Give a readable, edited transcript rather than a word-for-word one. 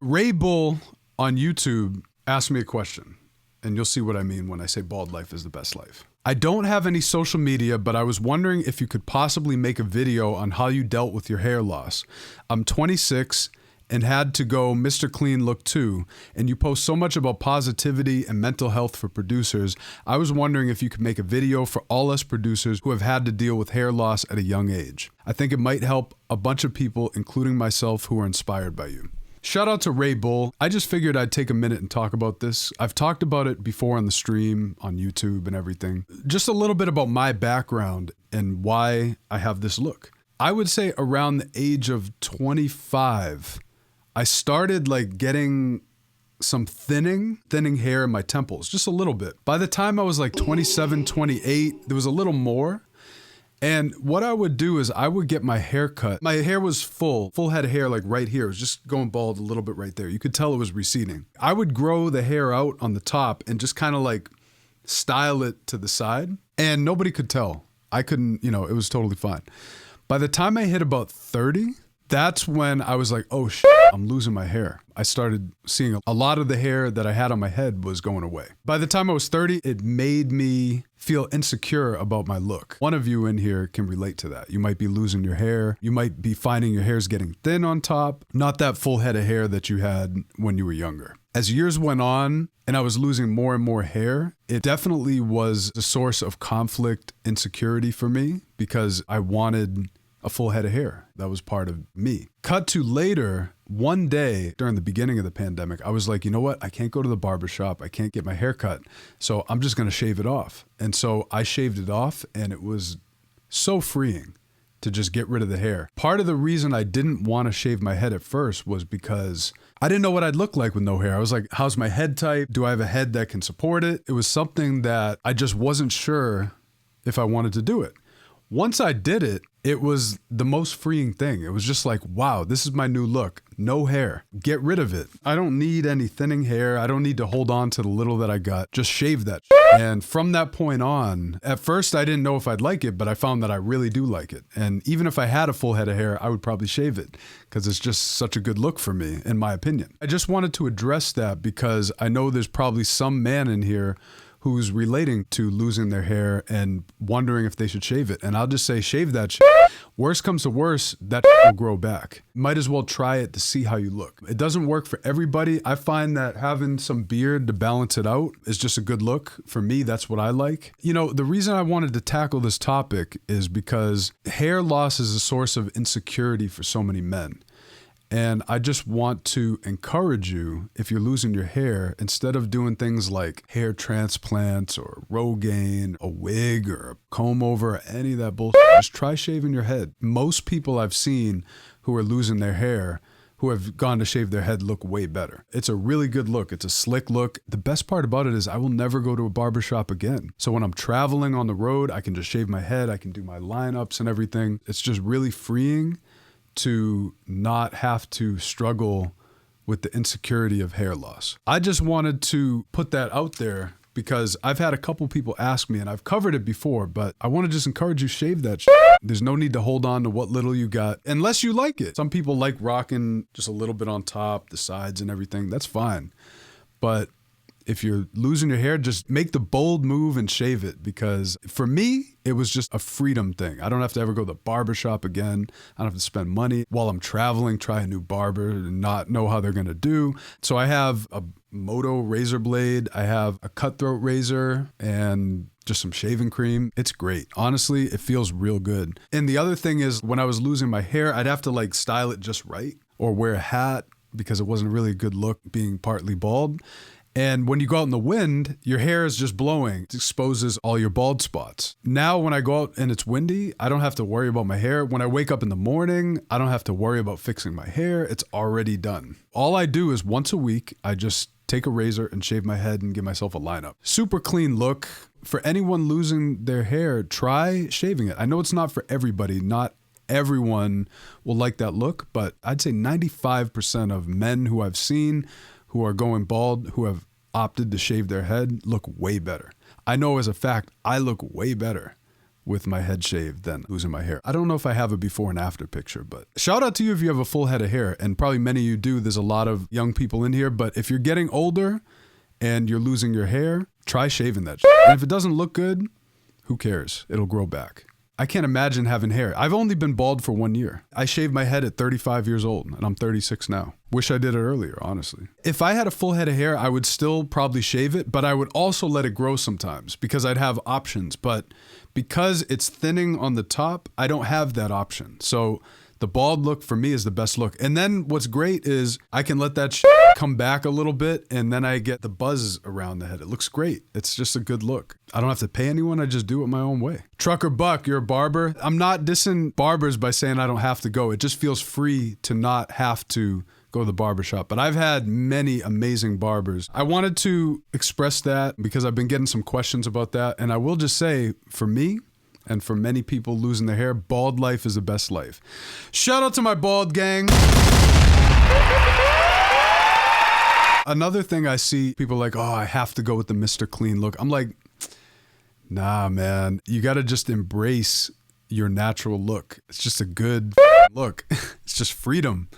Ray Bull on YouTube asked me a question, and you'll see what I mean when I say bald life is the best life. I don't have any social media, but I was wondering if you could possibly make a video on how you dealt with your hair loss. I'm 26 and had to go Mr. Clean look too, and you post so much about positivity and mental health for producers. I was wondering if you could make a video for all us producers who have had to deal with hair loss at a young age. I think it might help a bunch of people, including myself, who are inspired by you. Shout out to Ray Bull. I just figured I'd take a minute and talk about this. I've talked about it before on the stream, on YouTube and everything. Just a little bit about my background and why I have this look. I would say around the age of 25, I started like getting some thinning hair in my temples, just a little bit. By the time I was like 27, 28, there was a little more. And what I would do is I would get my hair cut. My hair was full head of hair, like right here. It was just going bald a little bit right there. You could tell it was receding. I would grow the hair out on the top and just kind of like style it to the side. And nobody could tell. I couldn't, it was totally fine. By the time I hit about 30, that's when I was like, oh shit, I'm losing my hair. I started seeing a lot of the hair that I had on my head was going away. By the time I was 30, it made me feel insecure about my look. One of you in here can relate to that. You might be losing your hair. You might be finding your hair's getting thin on top. Not that full head of hair that you had when you were younger. As years went on and I was losing more and more hair, it definitely was a source of conflict, insecurity for me because I wanted a full head of hair. That was part of me. Cut to later, one day during the beginning of the pandemic, I was like, you know what? I can't go to the barbershop. I can't get my hair cut. So I'm just going to shave it off. And so I shaved it off and it was so freeing to just get rid of the hair. Part of the reason I didn't want to shave my head at first was because I didn't know what I'd look like with no hair. I was like, how's my head type? Do I have a head that can support it? It was something that I just wasn't sure if I wanted to do it. Once I did it, it was the most freeing thing. It was just like, wow, this is my new look. No hair. Get rid of it. I don't need any thinning hair. I don't need to hold on to the little that I got. Just shave that. And from that point on, at first I didn't know if I'd like it, but I found that I really do like it. And even if I had a full head of hair, I would probably shave it because it's just such a good look for me, in my opinion. I just wanted to address that because I know there's probably some man in here who's relating to losing their hair and wondering if they should shave it. And I'll just say, shave that shit. Worst comes to worst, that will grow back. Might as well try it to see how you look. It doesn't work for everybody. I find that having some beard to balance it out is just a good look. For me, that's what I like. The reason I wanted to tackle this topic is because hair loss is a source of insecurity for so many men. And I just want to encourage you, if you're losing your hair, instead of doing things like hair transplants or Rogaine, a wig or a comb over, or any of that bullshit, just try shaving your head. Most people I've seen who are losing their hair, who have gone to shave their head, look way better. It's a really good look. It's a slick look. The best part about it is I will never go to a barbershop again. So when I'm traveling on the road, I can just shave my head. I can do my lineups and everything. It's just really freeing to not have to struggle with the insecurity of hair loss. I just wanted to put that out there because I've had a couple people ask me, and I've covered it before, but I want to just encourage you, shave that shit. There's no need to hold on to what little you got unless you like it. Some people like rocking just a little bit on top, the sides and everything. That's fine. But if you're losing your hair, just make the bold move and shave it, because for me, it was just a freedom thing. I don't have to ever go to the barbershop again. I don't have to spend money while I'm traveling, try a new barber and not know how they're going to do. So I have a Moto razor blade. I have a cutthroat razor and just some shaving cream. It's great. Honestly, it feels real good. And the other thing is, when I was losing my hair, I'd have to like style it just right or wear a hat because it wasn't really a good look being partly bald. And when you go out in the wind, your hair is just blowing. It exposes all your bald spots. Now, when I go out and it's windy, I don't have to worry about my hair. When I wake up in the morning, I don't have to worry about fixing my hair. It's already done. All I do is once a week, I just take a razor and shave my head and give myself a lineup. Super clean look. For anyone losing their hair, try shaving it. I know it's not for everybody. Not everyone will like that look, but I'd say 95% of men who I've seen who are going bald, who have opted to shave their head, look way better. I know as a fact, I look way better with my head shaved than losing my hair. I don't know if I have a before and after picture, but shout out to you if you have a full head of hair, and probably many of you do. There's a lot of young people in here, but if you're getting older and you're losing your hair, try shaving that shit. And if it doesn't look good, who cares? It'll grow back. I can't imagine having hair. I've only been bald for 1 year. I shaved my head at 35 years old, and I'm 36 now. Wish I did it earlier, honestly. If I had a full head of hair, I would still probably shave it, but I would also let it grow sometimes because I'd have options. But because it's thinning on the top, I don't have that option. So the bald look for me is the best look. And then what's great is I can let that come back a little bit, and then I get the buzz around the head. It looks great. It's just a good look. I don't have to pay anyone. I just do it my own way. Trucker Buck, you're a barber. I'm not dissing barbers by saying I don't have to go. It just feels free to not have to go to the barbershop. But I've had many amazing barbers. I wanted to express that because I've been getting some questions about that. And I will just say, for me, and for many people losing their hair, bald life is the best life. Shout out to my bald gang. Another thing I see, people like, oh, I have to go with the Mr. Clean look. I'm like, nah, man. You got to just embrace your natural look. It's just a good look. It's just freedom.